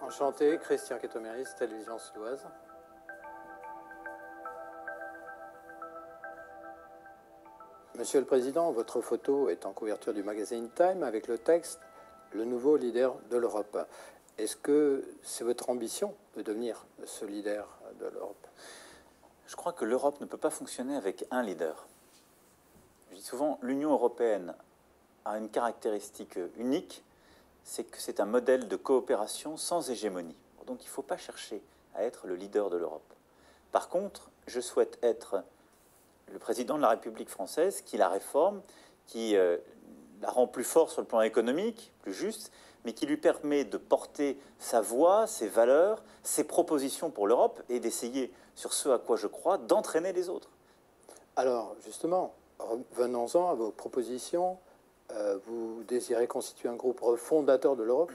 Enchanté, Christian Quetoméris, Télévision Suédoise. Monsieur le Président, votre photo est en couverture du magazine Time avec le texte « Le nouveau leader de l'Europe ». Est-ce que c'est votre ambition de devenir ce leader de l'Europe? Je crois que l'Europe ne peut pas fonctionner avec un leader. Je dis souvent, l'Union européenne a une caractéristique unique, c'est que c'est un modèle de coopération sans hégémonie. Donc il ne faut pas chercher à être le leader de l'Europe. Par contre, je souhaite être le président de la République française qui la réforme, qui la rend plus forte sur le plan économique, plus juste, mais qui lui permet de porter sa voix, ses valeurs, ses propositions pour l'Europe et d'essayer, sur ce à quoi je crois, d'entraîner les autres. Alors, justement, venons-en à vos propositions. Vous désirez constituer un groupe fondateur de l'Europe,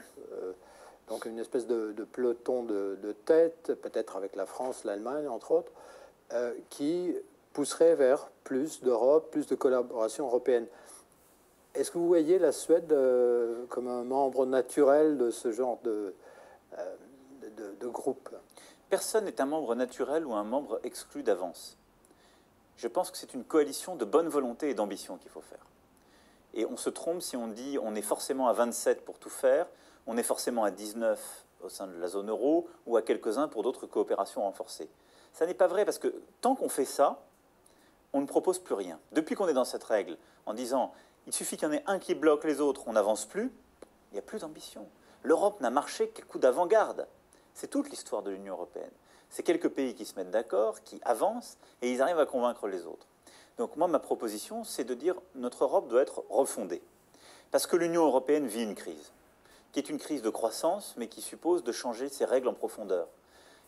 donc une espèce de peloton de tête, peut-être avec la France, l'Allemagne, entre autres, qui pousserait vers plus d'Europe, plus de collaboration européenne. Est-ce que vous voyez la Suède comme un membre naturel de ce genre de groupe? Personne n'est un membre naturel ou un membre exclu d'avance. Je pense que c'est une coalition de bonne volonté et d'ambition qu'il faut faire. Et on se trompe si on dit on est forcément à 27 pour tout faire, on est forcément à 19 au sein de la zone euro ou à quelques-uns pour d'autres coopérations renforcées. Ça n'est pas vrai parce que tant qu'on fait ça, on ne propose plus rien. Depuis qu'on est dans cette règle, en disant il suffit qu'il y en ait un qui bloque les autres, on n'avance plus, il n'y a plus d'ambition. L'Europe n'a marché qu'à coup d'avant-garde. C'est toute l'histoire de l'Union européenne. C'est quelques pays qui se mettent d'accord, qui avancent, et ils arrivent à convaincre les autres. Donc moi, ma proposition, c'est de dire notre Europe doit être refondée. Parce que l'Union européenne vit une crise, qui est une crise de croissance, mais qui suppose de changer ses règles en profondeur.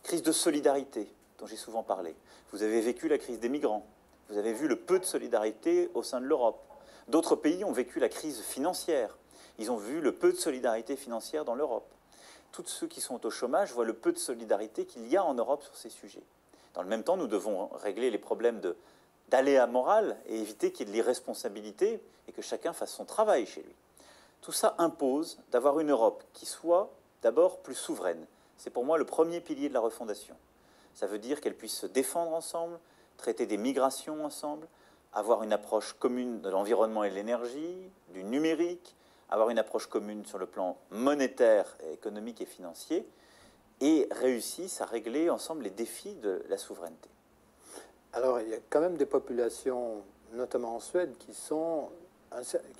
Crise de solidarité, dont j'ai souvent parlé. Vous avez vécu la crise des migrants. Vous avez vu le peu de solidarité au sein de l'Europe. D'autres pays ont vécu la crise financière. Ils ont vu le peu de solidarité financière dans l'Europe. Tous ceux qui sont au chômage voient le peu de solidarité qu'il y a en Europe sur ces sujets. Dans le même temps, nous devons régler les problèmes d'aléa moral et éviter qu'il y ait de l'irresponsabilité et que chacun fasse son travail chez lui. Tout ça impose d'avoir une Europe qui soit d'abord plus souveraine. C'est pour moi le premier pilier de la refondation. Ça veut dire qu'elle puisse se défendre ensemble, traiter des migrations ensemble, avoir une approche commune de l'environnement et de l'énergie, du numérique, avoir une approche commune sur le plan monétaire, économique et financier, et réussissent à régler ensemble les défis de la souveraineté. Alors, il y a quand même des populations, notamment en Suède, qui ont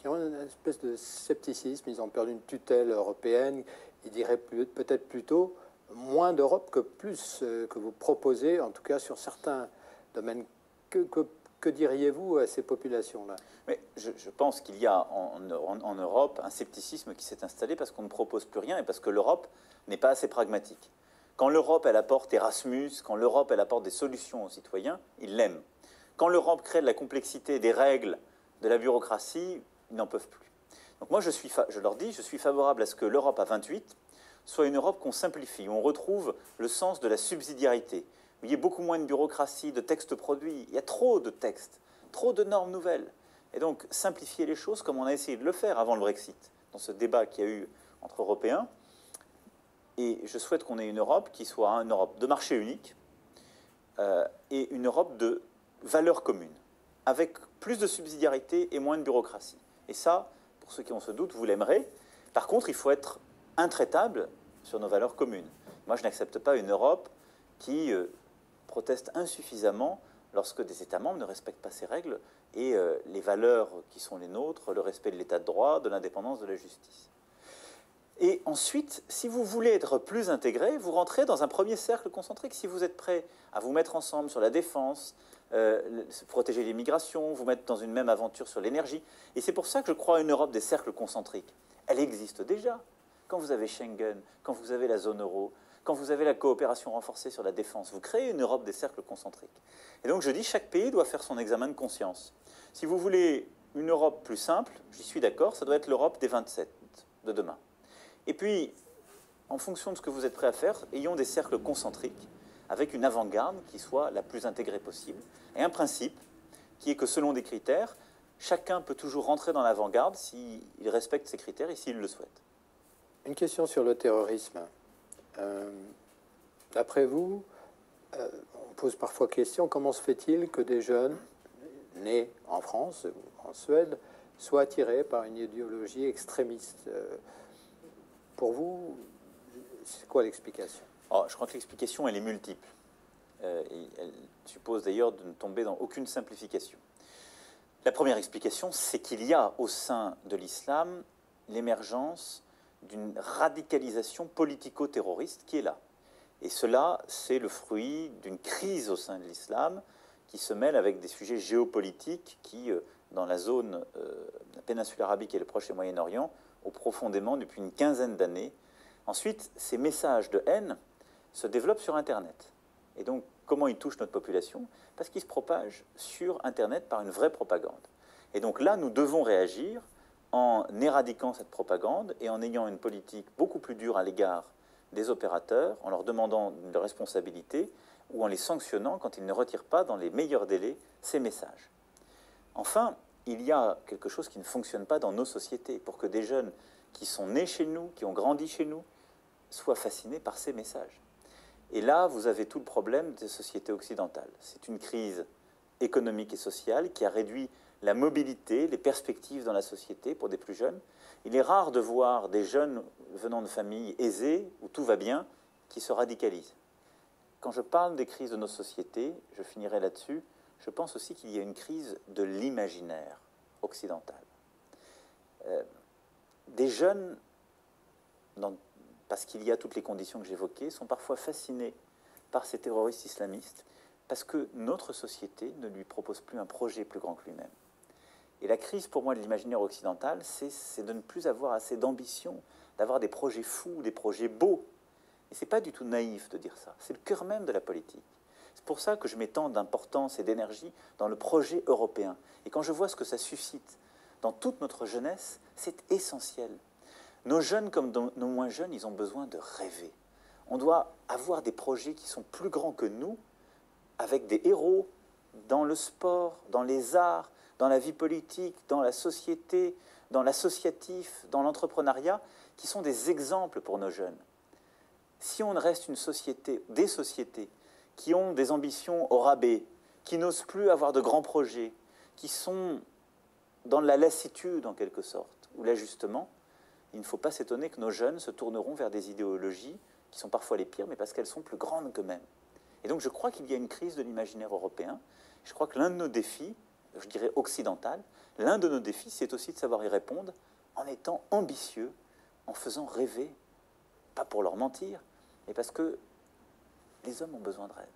une espèce de scepticisme. Ils ont peur d'une tutelle européenne. Ils diraient peut-être plutôt moins d'Europe que plus que vous proposez, en tout cas sur certains domaines. Que diriez-vous à ces populations-là? Mais je pense qu'il y a en Europe un scepticisme qui s'est installé parce qu'on ne propose plus rien et parce que l'Europe n'est pas assez pragmatique. Quand l'Europe, elle apporte Erasmus, quand l'Europe, elle apporte des solutions aux citoyens, ils l'aiment. Quand l'Europe crée de la complexité, des règles, de la bureaucratie, ils n'en peuvent plus. Donc moi, je leur dis, je suis favorable à ce que l'Europe à 28 soit une Europe qu'on simplifie, où on retrouve le sens de la subsidiarité, où il y ait beaucoup moins de bureaucratie, de textes produits. Il y a trop de textes, trop de normes nouvelles. Et donc, simplifier les choses comme on a essayé de le faire avant le Brexit, dans ce débat qu'il y a eu entre Européens. Et je souhaite qu'on ait une Europe qui soit une Europe de marché unique et une Europe de valeurs communes, avec plus de subsidiarité et moins de bureaucratie. Et ça, pour ceux qui ont ce doute, vous l'aimerez. Par contre, il faut être intraitable sur nos valeurs communes. Moi, je n'accepte pas une Europe qui proteste insuffisamment lorsque des États membres ne respectent pas ces règles et les valeurs qui sont les nôtres, le respect de l'État de droit, de l'indépendance, de la justice. Et ensuite, si vous voulez être plus intégré, vous rentrez dans un premier cercle concentrique. Si vous êtes prêt à vous mettre ensemble sur la défense, protéger les migrations, vous mettre dans une même aventure sur l'énergie. Et c'est pour ça que je crois à une Europe des cercles concentriques. Elle existe déjà. Quand vous avez Schengen, quand vous avez la zone euro, quand vous avez la coopération renforcée sur la défense, vous créez une Europe des cercles concentriques. Et donc je dis, chaque pays doit faire son examen de conscience. Si vous voulez une Europe plus simple, j'y suis d'accord, ça doit être l'Europe des 27 de demain. Et puis, en fonction de ce que vous êtes prêt à faire, ayons des cercles concentriques avec une avant-garde qui soit la plus intégrée possible. Et un principe qui est que selon des critères, chacun peut toujours rentrer dans l'avant-garde s'il respecte ces critères et s'il le souhaite. Une question sur le terrorisme. D'après vous, on pose parfois question, comment se fait-il que des jeunes nés en France ou en Suède soient attirés par une idéologie extrémiste? Pour vous, c'est quoi l'explication? Je crois que l'explication, elle est multiple. Et elle suppose d'ailleurs de ne tomber dans aucune simplification. La première explication, c'est qu'il y a au sein de l'islam l'émergence d'une radicalisation politico-terroriste qui est là. Et cela, c'est le fruit d'une crise au sein de l'islam qui se mêle avec des sujets géopolitiques qui, dans la zone de la péninsule arabique et le Proche et Moyen-Orient, ont profondément, depuis une quinzaine d'années. Ensuite, ces messages de haine se développent sur Internet. Et donc, comment ils touchent notre population? Parce qu'ils se propagent sur Internet par une vraie propagande. Et donc là, nous devons réagir en éradiquant cette propagande et en ayant une politique beaucoup plus dure à l'égard des opérateurs, en leur demandant de responsabilité ou en les sanctionnant quand ils ne retirent pas dans les meilleurs délais ces messages. Enfin, il y a quelque chose qui ne fonctionne pas dans nos sociétés pour que des jeunes qui sont nés chez nous, qui ont grandi chez nous, soient fascinés par ces messages. Et là, vous avez tout le problème des sociétés occidentales. C'est une crise économique et sociale qui a réduit la mobilité, les perspectives dans la société pour des plus jeunes. Il est rare de voir des jeunes venant de familles aisées, où tout va bien, qui se radicalisent. Quand je parle des crises de nos sociétés, je finirai là-dessus, je pense aussi qu'il y a une crise de l'imaginaire occidental. Des jeunes, parce qu'il y a toutes les conditions que j'évoquais, sont parfois fascinés par ces terroristes islamistes parce que notre société ne lui propose plus un projet plus grand que lui-même. Et la crise, pour moi, de l'imaginaire occidental, c'est de ne plus avoir assez d'ambition, d'avoir des projets fous, des projets beaux. Et ce n'est pas du tout naïf de dire ça. C'est le cœur même de la politique. C'est pour ça que je mets tant d'importance et d'énergie dans le projet européen. Et quand je vois ce que ça suscite dans toute notre jeunesse, c'est essentiel. Nos jeunes comme nos moins jeunes, ils ont besoin de rêver. On doit avoir des projets qui sont plus grands que nous, avec des héros dans le sport, dans les arts, dans la vie politique, dans la société, dans l'associatif, dans l'entrepreneuriat, qui sont des exemples pour nos jeunes. Si on reste une société, des sociétés qui ont des ambitions au rabais, qui n'osent plus avoir de grands projets, qui sont dans la lassitude en quelque sorte, ou l'ajustement, il ne faut pas s'étonner que nos jeunes se tourneront vers des idéologies qui sont parfois les pires, mais parce qu'elles sont plus grandes qu'eux-mêmes. Et donc je crois qu'il y a une crise de l'imaginaire européen. Je crois que l'un de nos défis, je dirais occidental, l'un de nos défis, c'est aussi de savoir y répondre en étant ambitieux, en faisant rêver, pas pour leur mentir, mais parce que les hommes ont besoin de rêve.